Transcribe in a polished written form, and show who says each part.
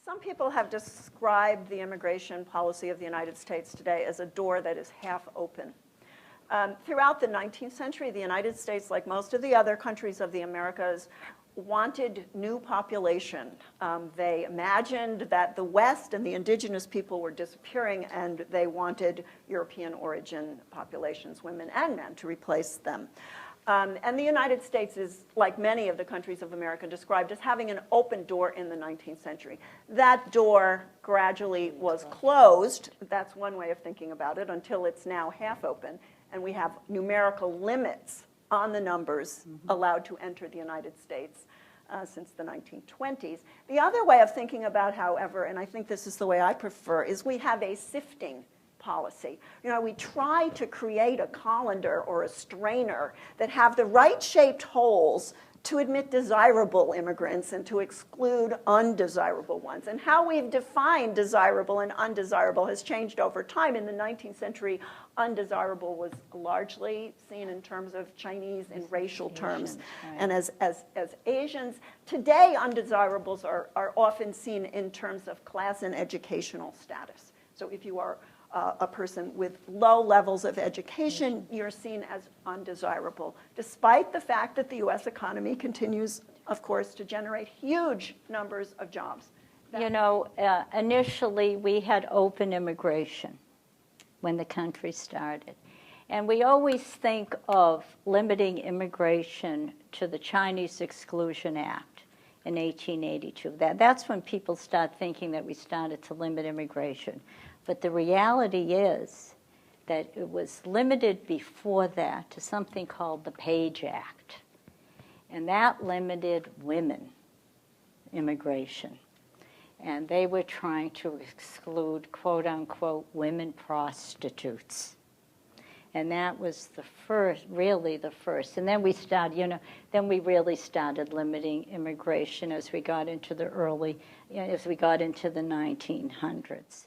Speaker 1: Some people have described the immigration policy of the United States today as a door that is half open. Throughout the 19th century, the United States, like most of the other countries of the Americas, wanted new population. They imagined that the West and the indigenous people were disappearing, and they wanted European origin populations, women and men, to replace them. And the United States is, like many of the countries of America, described as having an open door in the 19th century. That door gradually was closed. That's one way of thinking about it, until it's now half open. And we have numerical limits on the numbers allowed to enter the United States since the 1920s. The other way of thinking about, however, and I think this is the way I prefer, is we have a sifting policy. You know, we try to create a colander or a strainer that have the right shaped holes to admit desirable immigrants and to exclude undesirable ones. And how we've defined desirable and undesirable has changed over time. In the 19th century, undesirable was largely seen in terms of Chinese in racial terms, right, and as Asians. Today, undesirables are often seen in terms of class and educational status. So if you are a person with low levels of education, you're seen as undesirable, despite the fact that the U.S. economy continues, of course, to generate huge numbers of jobs.
Speaker 2: You know, initially we had open immigration when the country started. And we always think of limiting immigration to the Chinese Exclusion Act in 1882. That's when people start thinking that we started to limit immigration. But the reality is that it was limited before that to something called the Page Act. And that limited women immigration. And they were trying to exclude, quote unquote, women prostitutes. And that was the first, really the first. And then we started, you know, then we really started limiting immigration as we got into the early, as we got into the 1900s.